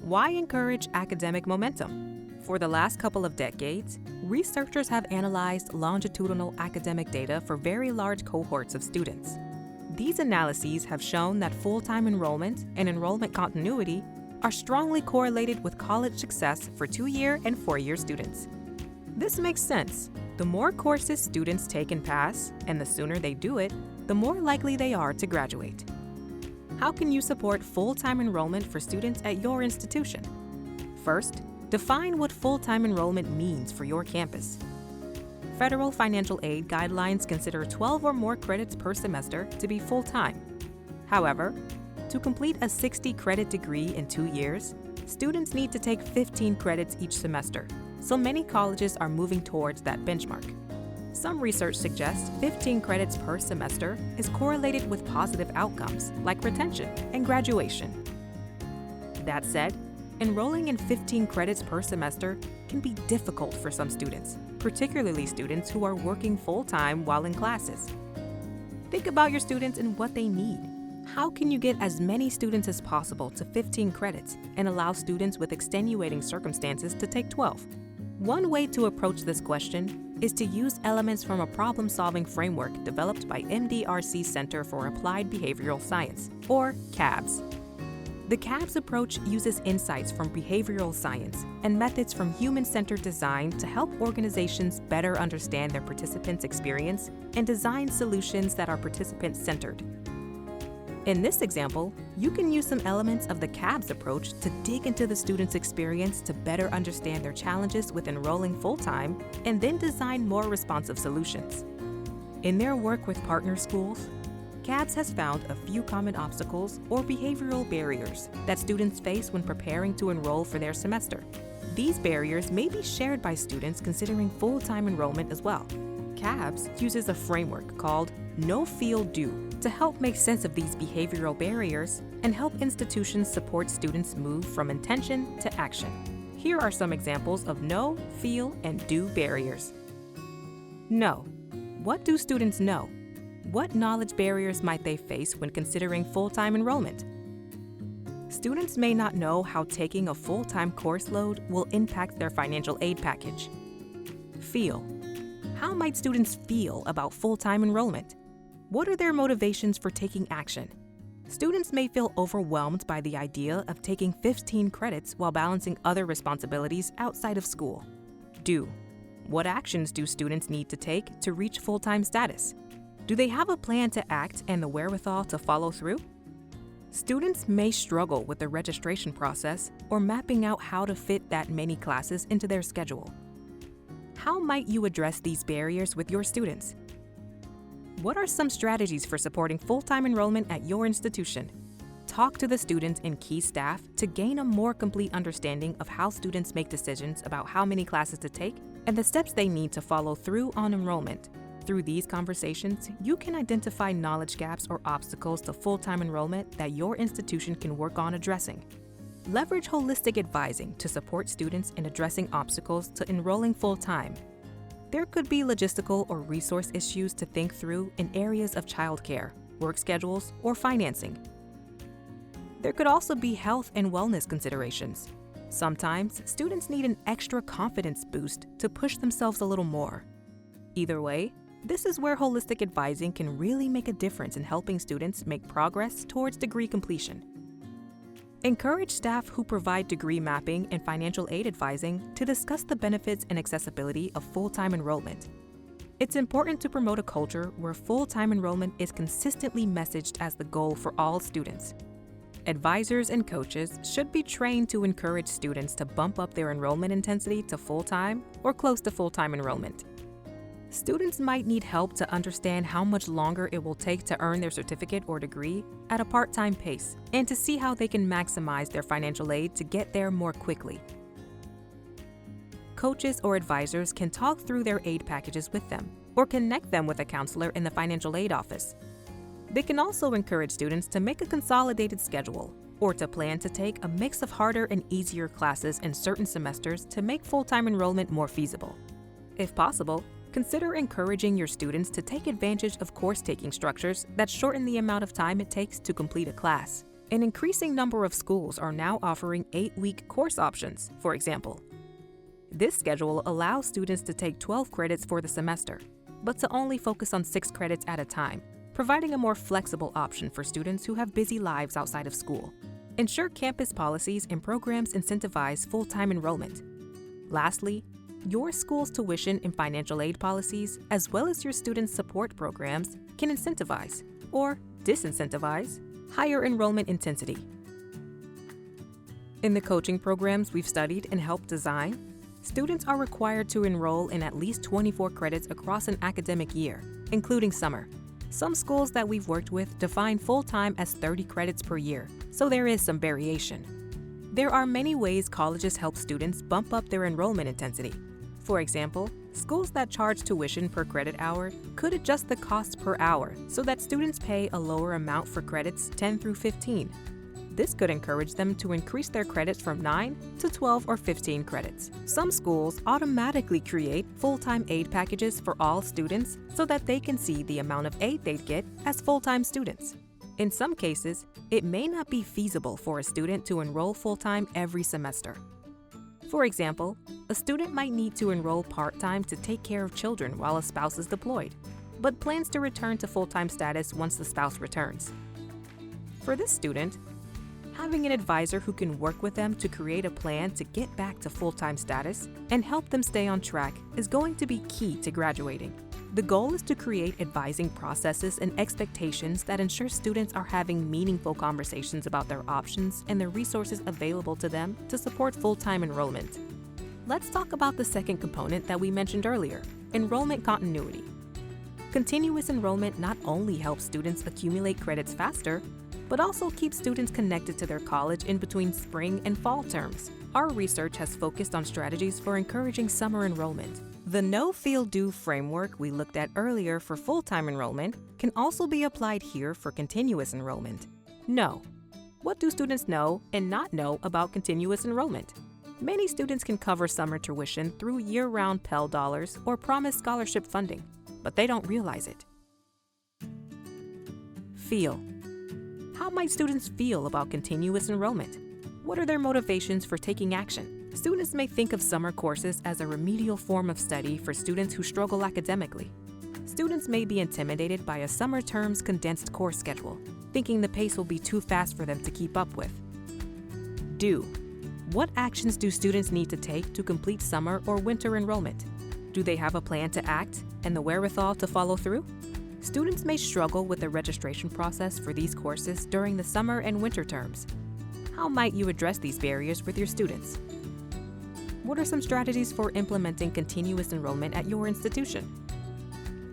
Why encourage academic momentum? For the last couple of decades, researchers have analyzed longitudinal academic data for very large cohorts of students. These analyses have shown that full-time enrollment and enrollment continuity are strongly correlated with college success for 2-year and 4-year students. This makes sense. The more courses students take and pass, and the sooner they do it, the more likely they are to graduate. How can you support full-time enrollment for students at your institution? First, define what full-time enrollment means for your campus. Federal financial aid guidelines consider 12 or more credits per semester to be full-time. However, to complete a 60-credit degree in 2 years, students need to take 15 credits each semester, so many colleges are moving towards that benchmark. Some research suggests 15 credits per semester is correlated with positive outcomes like retention and graduation. That said, enrolling in 15 credits per semester can be difficult for some students, particularly students who are working full-time while in classes. Think about your students and what they need. How can you get as many students as possible to 15 credits and allow students with extenuating circumstances to take 12? One way to approach this question is to use elements from a problem-solving framework developed by MDRC Center for Applied Behavioral Science, or CABS. The CABS approach uses insights from behavioral science and methods from human-centered design to help organizations better understand their participants' experience and design solutions that are participant-centered. In this example, you can use some elements of the CABS approach to dig into the student's experience to better understand their challenges with enrolling full-time and then design more responsive solutions. In their work with partner schools, CABS has found a few common obstacles or behavioral barriers that students face when preparing to enroll for their semester. These barriers may be shared by students considering full-time enrollment as well. CABS uses a framework called Know, Feel, Do to help make sense of these behavioral barriers and help institutions support students move from intention to action. Here are some examples of know, feel, and do barriers. Know. What do students know? What knowledge barriers might they face when considering full-time enrollment? Students may not know how taking a full-time course load will impact their financial aid package. Feel. How might students feel about full-time enrollment? What are their motivations for taking action? Students may feel overwhelmed by the idea of taking 15 credits while balancing other responsibilities outside of school. Do. What actions do students need to take to reach full-time status? Do they have a plan to act and the wherewithal to follow through? Students may struggle with the registration process or mapping out how to fit that many classes into their schedule. How might you address these barriers with your students? What are some strategies for supporting full-time enrollment at your institution? Talk to the students and key staff to gain a more complete understanding of how students make decisions about how many classes to take and the steps they need to follow through on enrollment. Through these conversations, you can identify knowledge gaps or obstacles to full-time enrollment that your institution can work on addressing. Leverage holistic advising to support students in addressing obstacles to enrolling full-time. There could be logistical or resource issues to think through in areas of childcare, work schedules, or financing. There could also be health and wellness considerations. Sometimes, students need an extra confidence boost to push themselves a little more. Either way, this is where holistic advising can really make a difference in helping students make progress towards degree completion. Encourage staff who provide degree mapping and financial aid advising to discuss the benefits and accessibility of full-time enrollment. It's important to promote a culture where full-time enrollment is consistently messaged as the goal for all students. Advisors and coaches should be trained to encourage students to bump up their enrollment intensity to full-time or close to full-time enrollment. Students might need help to understand how much longer it will take to earn their certificate or degree at a part-time pace and to see how they can maximize their financial aid to get there more quickly. Coaches or advisors can talk through their aid packages with them or connect them with a counselor in the financial aid office. They can also encourage students to make a consolidated schedule or to plan to take a mix of harder and easier classes in certain semesters to make full-time enrollment more feasible. If possible, consider encouraging your students to take advantage of course-taking structures that shorten the amount of time it takes to complete a class. An increasing number of schools are now offering 8-week course options, for example. This schedule allows students to take 12 credits for the semester, but to only focus on 6 credits at a time, providing a more flexible option for students who have busy lives outside of school. Ensure campus policies and programs incentivize full-time enrollment. Lastly, your school's tuition and financial aid policies, as well as your student support programs, can incentivize or disincentivize higher enrollment intensity. In the coaching programs we've studied and helped design, students are required to enroll in at least 24 credits across an academic year, including summer. Some schools that we've worked with define full-time as 30 credits per year, so there is some variation. There are many ways colleges help students bump up their enrollment intensity. For example, schools that charge tuition per credit hour could adjust the cost per hour so that students pay a lower amount for credits 10 through 15. This could encourage them to increase their credits from 9 to 12 or 15 credits. Some schools automatically create full-time aid packages for all students so that they can see the amount of aid they'd get as full-time students. In some cases, it may not be feasible for a student to enroll full-time every semester. For example, a student might need to enroll part-time to take care of children while a spouse is deployed, but plans to return to full-time status once the spouse returns. For this student, having an advisor who can work with them to create a plan to get back to full-time status and help them stay on track is going to be key to graduating. The goal is to create advising processes and expectations that ensure students are having meaningful conversations about their options and the resources available to them to support full-time enrollment. Let's talk about the second component that we mentioned earlier, enrollment continuity. Continuous enrollment not only helps students accumulate credits faster, but also keeps students connected to their college in between spring and fall terms. Our research has focused on strategies for encouraging summer enrollment. The no-feel-due framework we looked at earlier for full-time enrollment can also be applied here for continuous enrollment. Know. What do students know and not know about continuous enrollment? Many students can cover summer tuition through year-round Pell dollars or promised scholarship funding, but they don't realize it. Feel. How might students feel about continuous enrollment? What are their motivations for taking action? Students may think of summer courses as a remedial form of study for students who struggle academically. Students may be intimidated by a summer term's condensed course schedule, thinking the pace will be too fast for them to keep up with. Do. What actions do students need to take to complete summer or winter enrollment? Do they have a plan to act and the wherewithal to follow through? Students may struggle with the registration process for these courses during the summer and winter terms. How might you address these barriers with your students? What are some strategies for implementing continuous enrollment at your institution?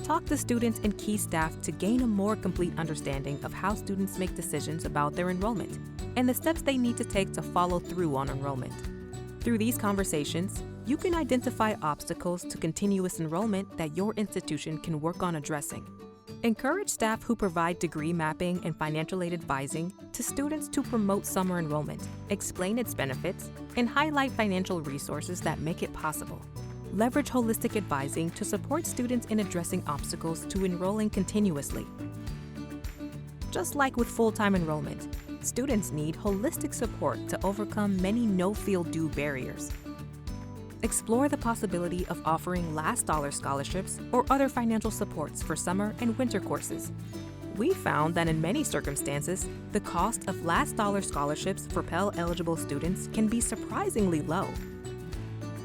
Talk to students and key staff to gain a more complete understanding of how students make decisions about their enrollment and the steps they need to take to follow through on enrollment. Through these conversations, you can identify obstacles to continuous enrollment that your institution can work on addressing. Encourage staff who provide degree mapping and financial aid advising to students to promote summer enrollment, explain its benefits, and highlight financial resources that make it possible. Leverage holistic advising to support students in addressing obstacles to enrolling continuously. Just like with full-time enrollment, students need holistic support to overcome many no-feel-due barriers. Explore the possibility of offering last dollar scholarships or other financial supports for summer and winter courses. We found that in many circumstances, the cost of last dollar scholarships for Pell-eligible students can be surprisingly low.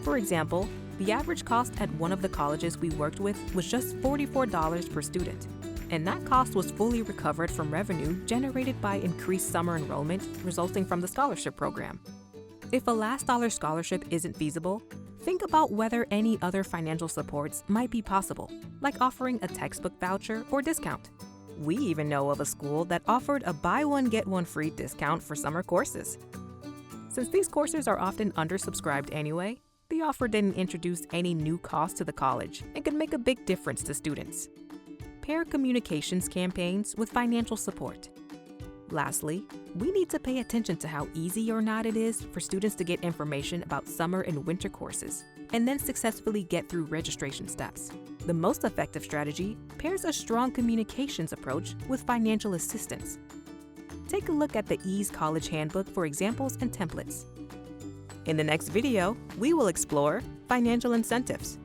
For example, the average cost at one of the colleges we worked with was just $44 per student, and that cost was fully recovered from revenue generated by increased summer enrollment resulting from the scholarship program. If a last dollar scholarship isn't feasible, think about whether any other financial supports might be possible, like offering a textbook voucher or discount. We even know of a school that offered a buy one get one free discount for summer courses. Since these courses are often undersubscribed anyway, the offer didn't introduce any new cost to the college and could make a big difference to students. Pair communications campaigns with financial support. Lastly, we need to pay attention to how easy or not it is for students to get information about summer and winter courses, and then successfully get through registration steps. The most effective strategy pairs a strong communications approach with financial assistance. take a look at the Ease College Handbook for examples and templates. In the next video, we will explore financial incentives.